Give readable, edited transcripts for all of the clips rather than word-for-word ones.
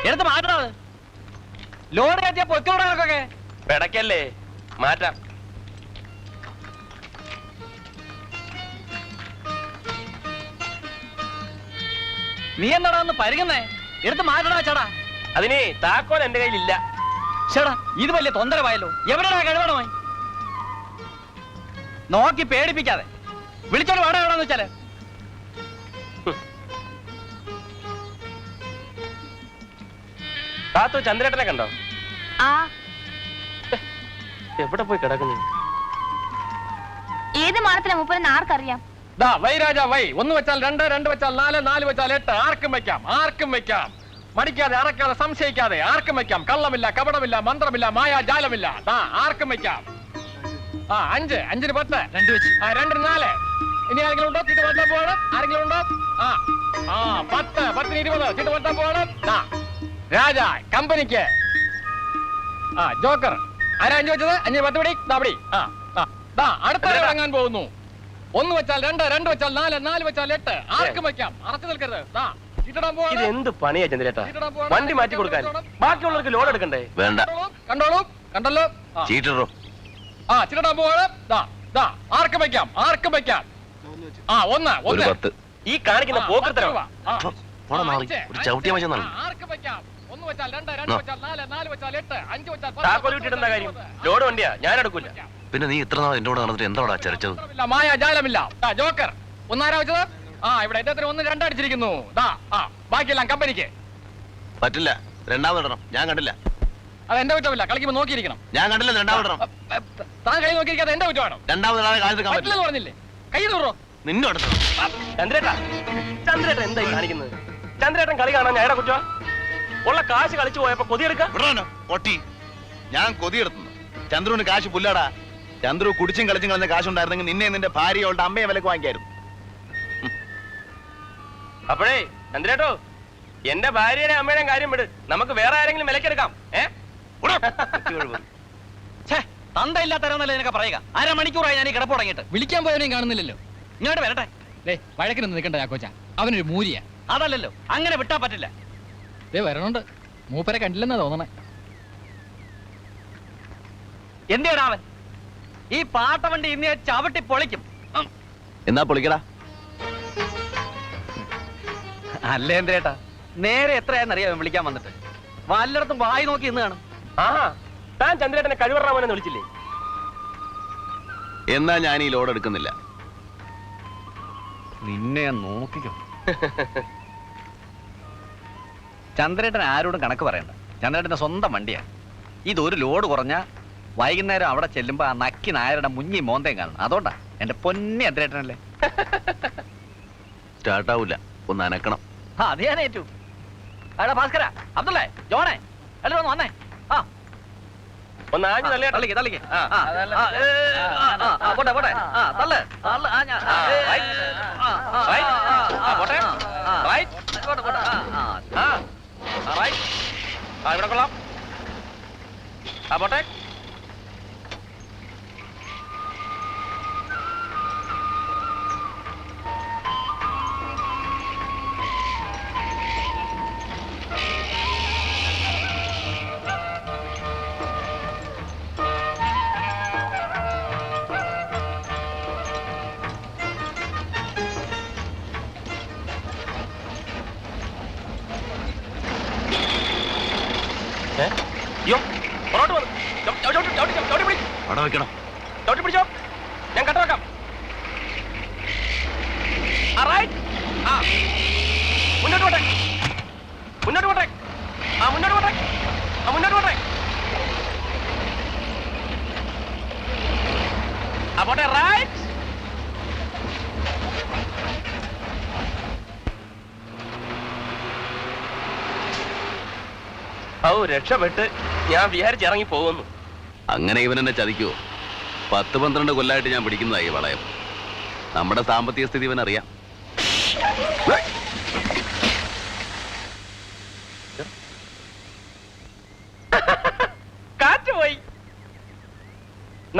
എടുത്ത് മാറ്റണത്. ലോഡ് കയറ്റിയ പൊയ്ക്കോടൊക്കെ പിടക്കല്ലേ, മാറ്റാം. നീ എന്താടാ ഒന്ന് പരുകുന്നേ? എടുത്ത് മാറ്റണ ചേടാ. അതിന് താക്കോൽ എന്റെ കയ്യിലില്ല. ചേടാ ഇത് വലിയ തൊന്തരവായല്ലോ. എവിടെയാ കഴിവണമായി? നോക്കി പേടിപ്പിക്കാതെ വിളിച്ചോണ്ട് വേണം. എവിടെന്ന് വെച്ചാല് താത്തു ചന്ദ്രേട്ടനെ കണ്ടോ? എവിടെ പോയി കിടക്കുന്നു? ഏത് മാനത്തിലെ മൂപ്പരെന്ന് ആർക്കറിയാം? Y Raja Y. 1 വെച്ചാൽ 2, 2 വെച്ചാൽ 4, 4 വെച്ചാൽ 8. ആർക്കും വയ്ക്കാം, ആർക്കും വയ്ക്കാം. മടിക്കാതെ, അറക്കാതെ, സംശയിക്കാതെ ആർക്കും വയ്ക്കാം. കള്ളമില്ല, കപടമില്ല, മന്ത്രമില്ല, മായാജാലമില്ല. ആർക്കും വയ്ക്കാം. 5, 5ന് 10, 2 വെച്ച് 2ന് 4. ഇനി ആരെങ്കിലും ഉണ്ടോ? ചീട്ട് പറ്റാൻ പോകണം. ആരെങ്കിലും ഉണ്ടോ? 10, 10ന് 20. ചീട്ട് പറ്റാൻ പോകണം. രാജ കമ്പനിക്ക്. ജോക്കർ ആരാ 5 വെച്ചത്? 5ന് 10 പിടി. പടി. അടുത്ത ഇറങ്ങാൻ പോകുന്നു. 1 വെച്ചാൽ 2, 2 വെച്ചാൽ 4, 4 വെച്ചാൽ 8. ആർക്കും വയ്ക്കാം. അറച്ചു നിൽക്കരുത്. ഇത് എന്ത് പണിയാ ചന്ദ്രേട്ടാ? വണ്ടി മാറ്റി കൊടുക്കാൻ ബാക്കിയുള്ളവർക്ക് ലോഡ് എടുക്കണ്ടേ? വേണ്ട. കണ്ടോളൂ, കണ്ടല്ലോ. ചീറ്ററോ ചിരടാൻ പോവാണ്. ആർക്കും വയ്ക്കാം, ആർക്കും വയ്ക്കാം. 1, 10. ഈ കാണിക്കുന്ന പോക്കൃത്തരം ചവിട്ടിയ മച്ചാ. ആർക്കും വയ്ക്കാം. 1 വെച്ചാൽ 2, 2 വെച്ചാൽ 4, 4 വെച്ചാൽ 8, 5 വെച്ചാൽ 10. താക്കോൽ വിട്ടിട്ടെന്താ കാര്യം? ലോഡ് വണ്ടിയാ, ഞാൻ എടുക്കൂല. പിന്നെ നീ ഇത്ര നാൾ എന്റെ കൂടെ നടന്നിട്ട് എന്താ ചരച്ചത്? മായാജാലമില്ല. ജോക്കർ 1 ആരാ വെച്ചത്? ഇവിടെ ഇദ്ദേഹത്തിന് 1, 2 അടിച്ചിരിക്കുന്നു. ബാക്കിയെല്ലാം കമ്പനിക്ക്. പറ്റില്ല, രണ്ടാമതിടണം. ഞാൻ കണ്ടില്ല. അത് എന്റെ കുറ്റമില്ല. കളിക്കുമ്പോ നോക്കിയിരിക്കണം. ഞാൻ കണ്ടില്ല, രണ്ടാമതിടണം. താൻ കൈ നോക്കിയിരിക്കാതെ എന്റെ കുറ്റമാണോ? രണ്ടാമതിടാതെ കാണിക്കാൻ പറ്റില്ലെന്ന് പറഞ്ഞില്ലേ? കൈ തൂറോ നിന്നെ അടുത്തോ? ചന്ദ്രേട്ടാ, ചന്ദ്രേട്ടൻ എന്തായി കാണിക്കുന്നത്? ചന്ദ്രേട്ടൻ കളി കാണാൻ ഞാൻ കുറ്റ ഉള്ള കാശ് കളിച്ചു പോയപ്പോ കൊതിയെടുക്കാം. പൊട്ടി, ഞാൻ കൊതിയെടുത്തുന്നു. ചന്ദ്രുവിന് കാശ് പുല്ലാടാ. ചന്ദ്രു കുടിച്ചും കളിച്ചും കളഞ്ഞ കാശുണ്ടായിരുന്നെങ്കിൽ നിന്നെ നിന്റെ ഭാര്യയോളുടെ അമ്മയെ വിലക്ക് വാങ്ങിക്കായിരുന്നു. അപ്പോഴേ ചന്ദ്രേട്ടോ, എന്റെ ഭാര്യയുടെ അമ്മയുടെയും കാര്യം വിട്. നമുക്ക് വേറെ ആരെങ്കിലും വിലക്കെടുക്കാം. തന്തയില്ലാത്തരന്നല്ലേ നിനക്ക് പറയുക? 1/2 മണിക്കൂറായി ഞാൻ ഈ കിടപ്പ് തുടങ്ങിയിട്ട്. വിളിക്കാൻ പോയവനെയും കാണുന്നില്ലല്ലോ. ഇങ്ങോട്ട് വരട്ടെ. വഴക്കിനൊന്നും നിൽക്കണ്ട ചാക്കോച്ച. അവനൊരു മൂരിയാ. അതല്ലല്ലോ, അങ്ങനെ വിട്ടാ പറ്റില്ല. വരണുണ്ട്. മൂപ്പരെ കണ്ടില്ലെന്നാ തോന്നണേ. എന്തിനാ അവൻ? ഈ പാട്ടവണ്ടി ഇന്ന് ചവിട്ടി പൊളിക്കും. എന്നാ പൊളിക്കടാ. അല്ലേ എന്തേട്ടാ, നേരെ എത്രയാന്നറിയാം വിളിക്കാൻ വന്നിട്ട്. വല്ലയിടത്തും വായി നോക്കി ഇന്ന് കാണും. താൻ ചന്ദ്രേട്ടനെ കഴിവറാമോനെന്ന് വിളിച്ചില്ലേ? എന്നാ ഞാൻ ഈ ലോഡ് എടുക്കുന്നില്ല. നിന്നെ നോക്കിക്കോ. ചന്ദ്രേട്ടൻ ആരോടും കണക്ക് പറയണ്ട. ചന്ദ്രേട്ടന്റെ സ്വന്തം വണ്ടിയാ. ഇതൊരു ലോഡ് കുറഞ്ഞ വൈകുന്നേരം അവിടെ ചെല്ലുമ്പോ ആ നക്കി നായരുടെ മുഞ്ഞി മോന്തയും കാണണം. അതുകൊണ്ടാ എന്റെ പൊന്നി ചന്ദ്രേട്ടനല്ലേ. സ്റ്റാർട്ടാവൂല, ഒന്ന് അനക്കണം. അത് ഞാൻ ഏറ്റു. അടാ ഭാസ്കര, അബ്ദുള്ളേ, ജോണേ, എല്ലാവരും ഒന്ന് വന്നേ. ഒന്ന് ആഞ്ഞു തള്ളിയാ. തള്ളിക്ക് തള്ളിക്ക്. പോട്ടെ പോട്ടെ. തള്ളു തള്ളു. ഇവിടെ കൊള്ളാം. പോട്ടെ. പിടിച്ചോ, ഞാൻ കട്ട വെക്കാം. മുന്നോട്ട് പോട്ടെ, മുന്നോട്ട് പോട്ടെ, മുന്നോട്ട് പോട്ടെ, മുന്നോട്ട് പോട്ടെ. പോട്ടെ. റൈറ്റ്. രക്ഷപ്പെട്ട് ഞാൻ വിചാരിച്ചിറങ്ങി പോകുന്നു. അങ്ങനെ ഇവൻ എന്നെ ചതിക്കുവോ? 10-12 കൊല്ലായിട്ട് ഞാൻ പിടിക്കുന്നതായി വളയം. നമ്മുടെ സാമ്പത്തിക സ്ഥിതി ഇവൻ അറിയാം. കാറ്റ് പോയി.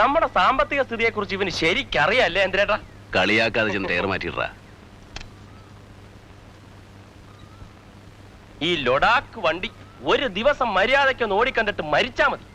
നമ്മുടെ സാമ്പത്തിക സ്ഥിതിയെ കുറിച്ച് ഇവന് ശരിക്കറിയല്ലേ എന്തിനേട്ടാ? കളിയാക്കാതെ ചെന്ന് ടയർ മാറ്റിയിട്ടാ. ഈ ലൊഡാക്ക് വണ്ടി ഒരു ദിവസം മര്യാദയ്ക്കൊന്ന് ഓടിക്കണ്ടിട്ട് മരിച്ചാ മതി.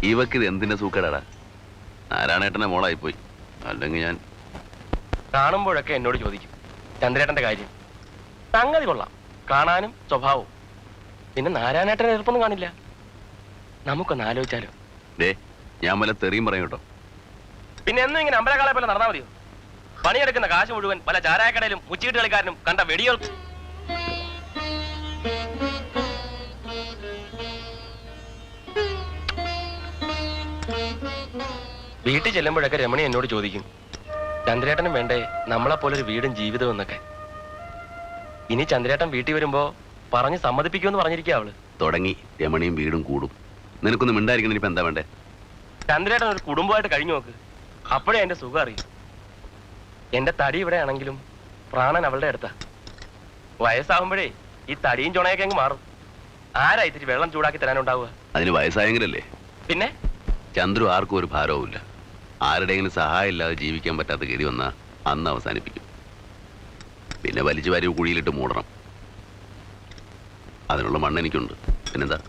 ഇവക്കിത് എന്തിന്റെ സൂക്കടാടാ? നാരായണേട്ടന്റെ മോളായിപ്പോയി. അല്ലെങ്കിൽ ഞാൻ കാണുമ്പോഴൊക്കെ എന്നോട് ചോദിക്കും ചന്ദ്രേട്ടന്റെ കാര്യം. സംഗതി കൊള്ളാം, കാണാനും സ്വഭാവവും. പിന്നെ നാരായണേട്ടനെ എതിർപ്പൊന്നും കാണില്ല. നമുക്കൊന്ന് ആലോചിച്ചാലോ? ഞാൻ വല്ല തെറിയും പറയും കേട്ടോ. പിന്നെ എന്നും ഇങ്ങനെ അമ്പലക്കാളെ പോലെ നടന്നാ മതിയോ? പണിയെടുക്കുന്ന കാശ് മുഴുവൻ പല ചാരായക്കടയിലും മുച്ചീട്ട് കളിക്കാരനും കണ്ട വെടിയോർക്കും. വീട്ടിൽ ചെല്ലുമ്പോഴൊക്കെ രമണി എന്നോട് ചോദിക്കും, ചന്ദ്രേട്ടനും വേണ്ടേ നമ്മളെപ്പോലൊരു വീടും ജീവിതവും എന്നൊക്കെ. ഇനി ചന്ദ്രേട്ടൻ വീട്ടിൽ വരുമ്പോ പറഞ്ഞ് സമ്മതിപ്പിക്കുമെന്ന് പറഞ്ഞിരിക്കുക അവള്. തുടങ്ങി രമണിയും വീടും കൂടും. നിനക്കൊന്നും മിണ്ടായിരിക്കണം. ഇപ്പൊ എന്താ വേണ്ടേ? ചന്ദ്രേട്ടൻ ഒരു കുടുംബമായിട്ട് കഴിഞ്ഞു നോക്ക്, അപ്പോഴേ എന്റെ സുഖം അറിയും. എന്റെ തടി ഇവിടെ ആണെങ്കിലും പ്രാണൻ അവളുടെ അടുത്താ. വയസ്സാകുമ്പോഴേ ഈ തടിയും ചുണയൊക്കെ അങ്ങ് മാറും. ആരാ ഇത്തിരി വെള്ളം ചൂടാക്കി തരാനുണ്ടാവുക? അതിന് വയസ്സായെങ്കിലല്ലേ. പിന്നെ ചന്ദ്രു ആർക്കും ഒരു ഭാരവുമില്ല. ആരുടെയെങ്കിലും സഹായം ഇല്ലാതെ ജീവിക്കാൻ പറ്റാത്ത ഗതി വന്നാൽ അന്ന് അവസാനിപ്പിക്കും. പിന്നെ വലിച്ചു വാരി കുഴിയിലിട്ട് മൂടണം. അതിനുള്ള മണ്ണ് എനിക്കുണ്ട്. പിന്നെന്താ?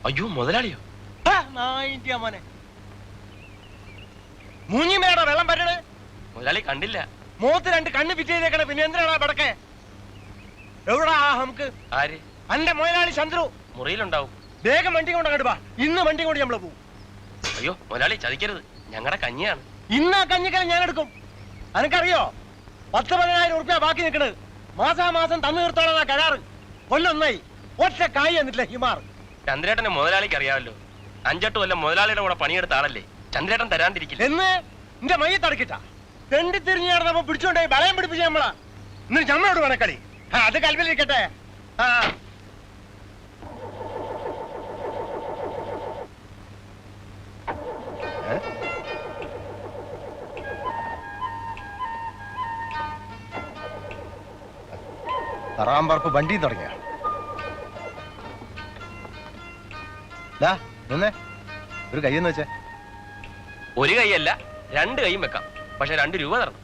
അയ്യോ മുതലാളിയോ? മോനെ മൂഞ്ഞിമേടാ വെള്ളം പറ്റണേ. മുതലാളി കണ്ടില്ല. മൂത്ത് രണ്ട് കണ്ണ് ഫിറ്റ് ചെയ്തേക്കണേ. പിന്നെ എന്തിനാടാ പടക്കെ? എവിടാ നമുക്ക്? ആര്? അന്റെ മുതലാളി ചന്ദ്രു മുറിയിലുണ്ടാവും. വേഗം വണ്ടി കൊണ്ട് അങ്ങോട്ട് വാ. ഇന്ന് വണ്ടി കൊണ്ട് നമ്മള് പോവും. അയ്യോ മുതലാളി ചതിക്കരുത്, ഞങ്ങളുടെ കഞ്ഞിയാണ്. ഇന്ന് ആ കഞ്ഞിക്കല ഞാൻ എടുക്കും. അനക്കറിയോ 10-15,000 ഉറുപ്പ്യ ബാക്കി നിൽക്കണത്. മാസാമാസം തന്നു തീർത്തോളാ കരാറ്. കൊല്ലൊന്നായി ഒറ്റ കായ് എന്നിട്ടില്ല ഹിമാർ. ചന്ദ്രേട്ടനെ മുതലാളിക്ക് അറിയാമല്ലോ. 5-8 കൊല്ലം മുതലാളിയുടെ കൂടെ പണിയെടുത്ത ആളല്ലേ. ചന്ദ്രേട്ടൻ തരാണ്ടിരിക്കില്ല. എന്ന് എന്റെ മയ്യെ തടക്കിട്ടാ തെണ്ടി തിരിഞ്ഞു നടന്നപ്പോ പിടിച്ചോണ്ടേ വളയം പിടിപ്പിച്ച നമ്മളാ. ഇന്ന് ഞമ്മളോട് വേണക്കളി. അത് കൽവിലിരിക്കട്ടെ. ആ തറാമ്പറപ്പ് വണ്ടിയും തുടങ്ങിയ ഒരു കൈയെന്ന് വെച്ചേ. ഒരു കൈയല്ല 2 കൈയും വെക്കാം. പക്ഷെ 2 രൂപ തരണം.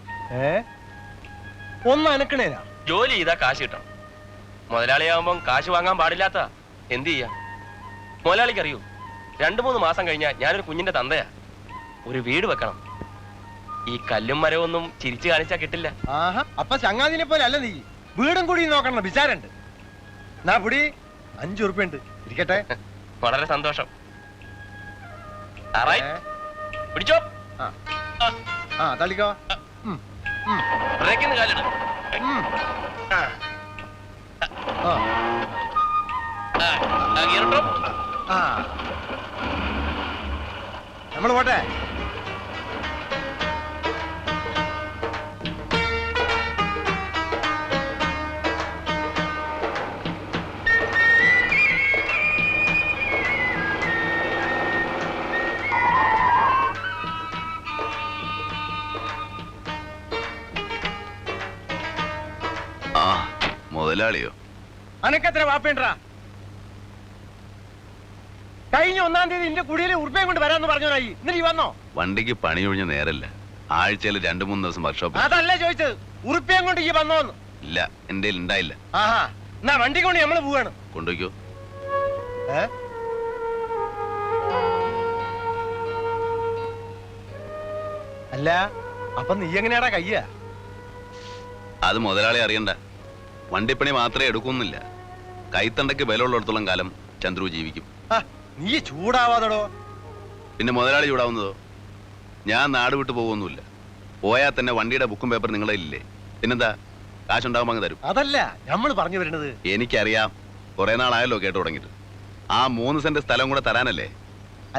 ഒന്ന് അനക്കണേനാ. ജോലി ചെയ്താ കാശ് കിട്ടണം. മുതലാളിയാവുമ്പം കാശ് വാങ്ങാൻ പാടില്ലാത്ത എന്ത് ചെയ്യാം? മുതലാളിക്ക് അറിയൂ, 2-3 മാസം കഴിഞ്ഞാൽ ഞാനൊരു കുഞ്ഞിന്റെ തന്തയാ. ഒരു വീട് വെക്കണം. ഈ കല്ലും മരവൊന്നും ചിരിച്ചു കാണിച്ചാ കിട്ടില്ല. ആഹാ, അപ്പൊ ചങ്ങാതിനെ പോലെ അല്ല നീ. വീടും കൂടി നോക്കണം വിചാരണ്ട്. നാ പുടി 5 ഉറുപ്പ്യുണ്ട്. ഇരിക്കട്ടെ. വളരെ സന്തോഷം. പിടിച്ചോ. തള്ളിക്കോ. ബ്രേക്കിന്ന് കാലിട്. നമ്മള് പോട്ടെ. മുതലാളിയോ? അനക്കെത്ര വാപ്പേണ്ടാ? കഴിഞ്ഞ 1-ാം തീയതി എന്റെ കുടിയിൽ ഉറുപ്പയും കൊണ്ട് വരാന്ന് പറഞ്ഞോനായി. എന്നിട്ട് ഈ വന്നോ? വണ്ടിക്ക് പണിയൊഴിഞ്ഞ നേരല്ല. ആഴ്ചയിൽ 2-3 ദിവസം വർക്ക്ഷോപ്പിൽ. അതല്ല ചോദിച്ചത്, ഉറുപ്പയും കൊണ്ട് ഈ വന്നോന്ന്. ഇല്ല, എന്റെ ഉണ്ടായില്ല. ആഹാ, എന്നാ വണ്ടി കൊണ്ട് നമ്മള് പോവാണ്. കൊണ്ടുപോയിക്കോ. ഏ? അല്ല, അപ്പൊ നീ എങ്ങനെയാടാ കയ്യ? അത് മുതലാളി അറിയണ്ട. വണ്ടിപ്പണി മാത്രമേ എടുക്കുന്നില്ല. കൈത്തണ്ടയ്ക്ക് ബലമുള്ളിടത്തോളം കാലം ചന്ദ്രു ജീവിക്കും. നീ ചൂടാവാതടോ. പിന്നെ മുതലാളി ചൂടാവുന്നതോ? ഞാൻ നാട് വിട്ടു പോകുമൊന്നുമില്ല. പോയാൽ തന്നെ വണ്ടിയുടെ ബുക്കും പേപ്പർ നിങ്ങളെ ഇല്ലേ? പിന്നെന്താ, കാശുണ്ടാകുമ്പോൾ അങ്ങ് തരും. അതല്ല നമ്മൾ പറഞ്ഞു വരുന്നത്. എനിക്കറിയാം, കുറെ നാളായല്ലോ കേട്ടു തുടങ്ങിയിട്ട്. ആ 3 സെന്റ് സ്ഥലം കൂടെ തരാനല്ലേ?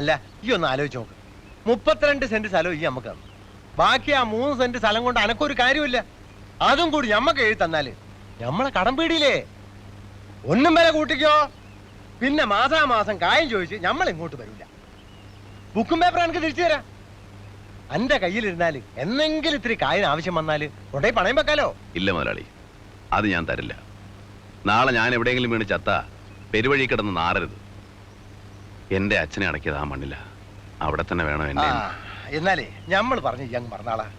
അല്ല, ഈ ഒന്ന് ആലോചിച്ച് നോക്ക്. 32 സെന്റ് സ്ഥലം ഈ നമുക്ക് തന്നു. ബാക്കി ആ 3 സെന്റ് സ്ഥലം കൊണ്ട് അനക്കൊരു കാര്യമില്ല. അതും കൂടി ഞമ്മക്ക് എഴുതി തന്നാല് ഞമ്മളെ കടം പീടിയില്ലേ? ഒന്നും വില കൂട്ടിക്കോ. പിന്നെ മാസാമാസം കായം ചോദിച്ച് ഞമ്മൾ ഇങ്ങോട്ട് വരില്ല. ബുക്കും പേപ്പർ എനിക്ക് തിരിച്ചു തരാം. എന്റെ കയ്യിലിരുന്നാല് എന്തെങ്കിലും ഇത്തിരി കായിന് ആവശ്യം വന്നാല് കൊണ്ടേ പണയം വെക്കാലോ. ഇല്ല മുതലാളി, അത് ഞാൻ തരില്ല. നാളെ ഞാൻ എവിടെയെങ്കിലും വീണ് ചത്ത പെരുവഴി കിടന്ന് നാറരുത്. എന്റെ അച്ഛനെ അടക്കിയത് ആ മണ്ണില്ല. അവിടെ തന്നെ വേണം എന്നെ. എന്നാലേ ഞമ്മൾ പറഞ്ഞു ഈ അങ്ങ് മറന്നാളാ.